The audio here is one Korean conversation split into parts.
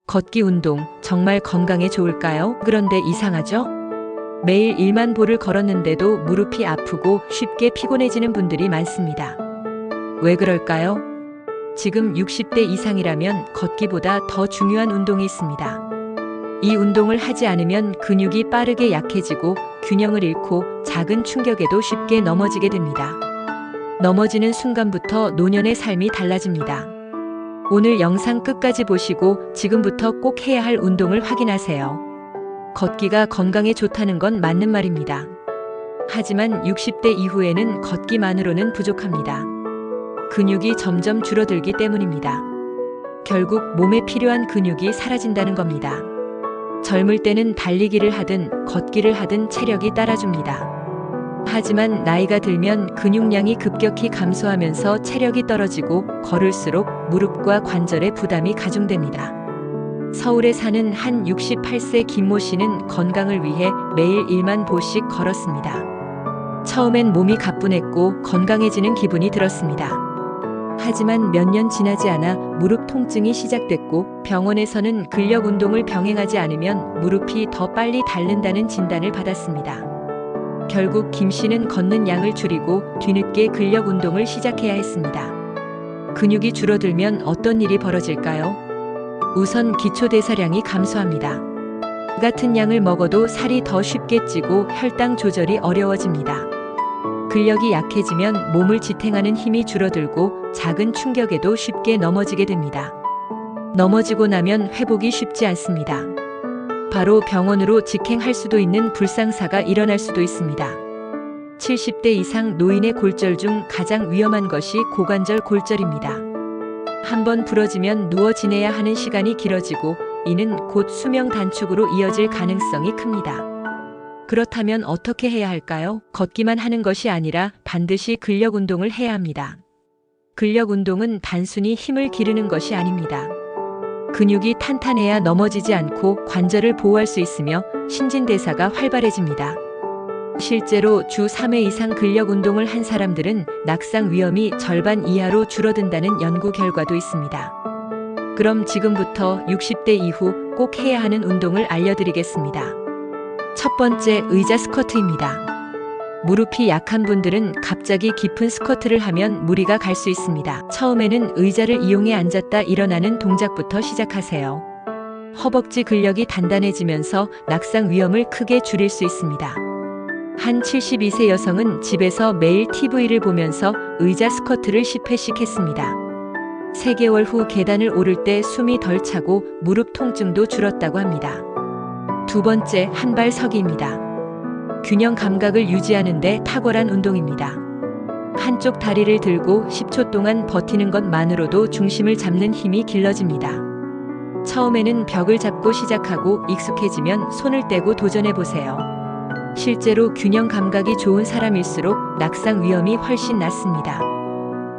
걷기 운동 정말 건강에 좋을까요? 그런데 이상하죠? 매일 1만 보를 걸었는데도 무릎이 아프고 쉽게 피곤해지는 분들이 많습니다. 왜 그럴까요? 지금 60대 이상이라면 걷기보다 더 중요한 운동이 있습니다. 이 운동을 하지 않으면 근육이 빠르게 약해지고 균형을 잃고 작은 충격에도 쉽게 넘어지게 됩니다. 넘어지는 순간부터 노년의 삶이 달라집니다. 오늘 영상 끝까지 보시고 지금부터 꼭 해야 할 운동을 확인하세요. 걷기가 건강에 좋다는 건 맞는 말입니다. 하지만 60대 이후에는 걷기만으로는 부족합니다. 근육이 점점 줄어들기 때문입니다. 결국 몸에 필요한 근육이 사라진다는 겁니다. 젊을 때는 달리기를 하든 걷기를 하든 체력이 따라줍니다. 하지만 나이가 들면 근육량이 급격히 감소하면서 체력이 떨어지고 걸을수록 무릎과 관절에 부담이 가중됩니다. 서울에 사는 한 68세 김모 씨는 건강을 위해 매일 1만 보씩 걸었습니다. 처음엔 몸이 가뿐했고 건강해지는 기분이 들었습니다. 하지만 몇 년 지나지 않아 무릎 통증이 시작됐고 병원에서는 근력 운동을 병행하지 않으면 무릎이 더 빨리 닳는다는 진단을 받았습니다. 결국 김 씨는 걷는 양을 줄이고 뒤늦게 근력 운동을 시작해야 했습니다. 근육이 줄어들면 어떤 일이 벌어질까요? 우선 기초대사량이 감소합니다. 같은 양을 먹어도 살이 더 쉽게 찌고 혈당 조절이 어려워집니다. 근력이 약해지면 몸을 지탱하는 힘이 줄어들고 작은 충격에도 쉽게 넘어지게 됩니다. 넘어지고 나면 회복이 쉽지 않습니다. 바로 병원으로 직행할 수도 있는 불상사가 일어날 수도 있습니다. 70대 이상 노인의 골절 중 가장 위험한 것이 고관절 골절입니다. 한번 부러지면 누워 지내야 하는 시간이 길어지고 이는 곧 수명 단축으로 이어질 가능성이 큽니다. 그렇다면 어떻게 해야 할까요? 걷기만 하는 것이 아니라 반드시 근력 운동을 해야 합니다. 근력 운동은 단순히 힘을 기르는 것이 아닙니다. 근육이 탄탄해야 넘어지지 않고 관절을 보호할 수 있으며 신진대사가 활발해집니다. 실제로 주 3회 이상 근력 운동을 한 사람들은 낙상 위험이 절반 이하로 줄어든다는 연구 결과도 있습니다. 그럼 지금부터 60대 이후 꼭 해야 하는 운동을 알려드리겠습니다. 첫 번째, 의자 스쿼트입니다. 무릎이 약한 분들은 갑자기 깊은 스쿼트를 하면 무리가 갈 수 있습니다. 처음에는 의자를 이용해 앉았다 일어나는 동작부터 시작하세요. 허벅지 근력이 단단해지면서 낙상 위험을 크게 줄일 수 있습니다. 한 72세 여성은 집에서 매일 TV를 보면서 의자 스쿼트를 10회씩 했습니다. 3개월 후 계단을 오를 때 숨이 덜 차고 무릎 통증도 줄었다고 합니다. 두 번째, 한발 서기입니다. 균형 감각을 유지하는 데 탁월한 운동입니다. 한쪽 다리를 들고 10초 동안 버티는 것만으로도 중심을 잡는 힘이 길러집니다. 처음에는 벽을 잡고 시작하고 익숙해지면 손을 떼고 도전해 보세요. 실제로 균형 감각이 좋은 사람일수록 낙상 위험이 훨씬 낮습니다.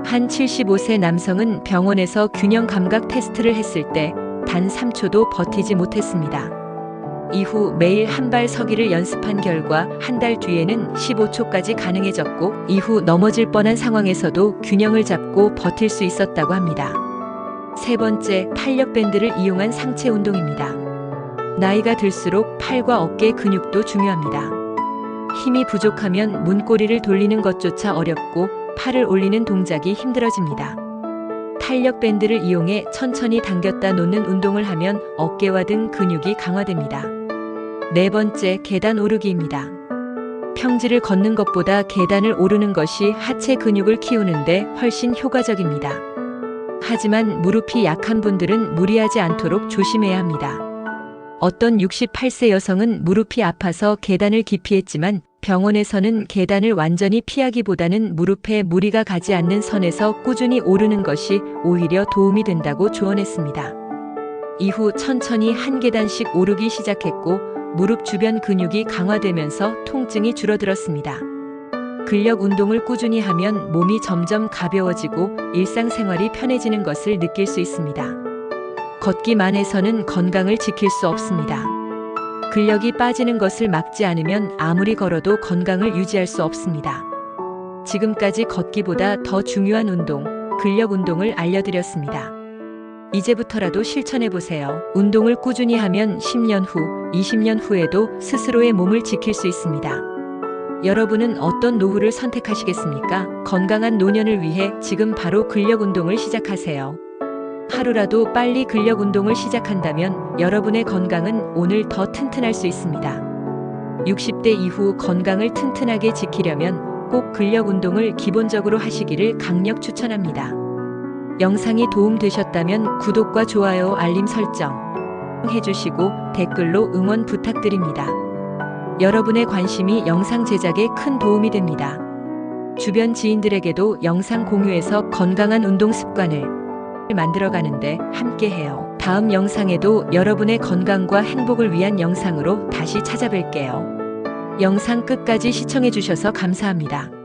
한 75세 남성은 병원에서 균형 감각 테스트를 했을 때 단 3초도 버티지 못했습니다. 이후 매일 한발 서기를 연습한 결과 한 달 뒤에는 15초까지 가능해졌고 이후 넘어질 뻔한 상황에서도 균형을 잡고 버틸 수 있었다고 합니다. 세 번째, 탄력 밴드를 이용한 상체 운동입니다. 나이가 들수록 팔과 어깨 근육도 중요합니다. 힘이 부족하면 문고리를 돌리는 것조차 어렵고 팔을 올리는 동작이 힘들어집니다. 탄력 밴드를 이용해 천천히 당겼다 놓는 운동을 하면 어깨와 등 근육이 강화됩니다. 네 번째, 계단 오르기입니다. 평지를 걷는 것보다 계단을 오르는 것이 하체 근육을 키우는데 훨씬 효과적입니다. 하지만 무릎이 약한 분들은 무리하지 않도록 조심해야 합니다. 어떤 68세 여성은 무릎이 아파서 계단을 기피했지만 병원에서는 계단을 완전히 피하기보다는 무릎에 무리가 가지 않는 선에서 꾸준히 오르는 것이 오히려 도움이 된다고 조언했습니다. 이후 천천히 한 계단씩 오르기 시작했고 무릎 주변 근육이 강화되면서 통증이 줄어들었습니다. 근력 운동을 꾸준히 하면 몸이 점점 가벼워지고 일상생활이 편해지는 것을 느낄 수 있습니다. 걷기만 해서는 건강을 지킬 수 없습니다. 근력이 빠지는 것을 막지 않으면 아무리 걸어도 건강을 유지할 수 없습니다. 지금까지 걷기보다 더 중요한 운동, 근력 운동을 알려드렸습니다. 이제부터라도 실천해 보세요. 운동을 꾸준히 하면 10년 후, 20년 후에도 스스로의 몸을 지킬 수 있습니다. 여러분은 어떤 노후를 선택하시겠습니까? 건강한 노년을 위해 지금 바로 근력 운동을 시작하세요. 하루라도 빨리 근력 운동을 시작한다면 여러분의 건강은 오늘 더 튼튼할 수 있습니다. 60대 이후 건강을 튼튼하게 지키려면 꼭 근력 운동을 기본적으로 하시기를 강력 추천합니다. 영상이 도움되셨다면 구독과 좋아요, 알림 설정 해주시고 댓글로 응원 부탁드립니다. 여러분의 관심이 영상 제작에 큰 도움이 됩니다. 주변 지인들에게도 영상 공유해서 건강한 운동 습관을 만들어가는데 함께해요. 다음 영상에도 여러분의 건강과 행복을 위한 영상으로 다시 찾아뵐게요. 영상 끝까지 시청해주셔서 감사합니다.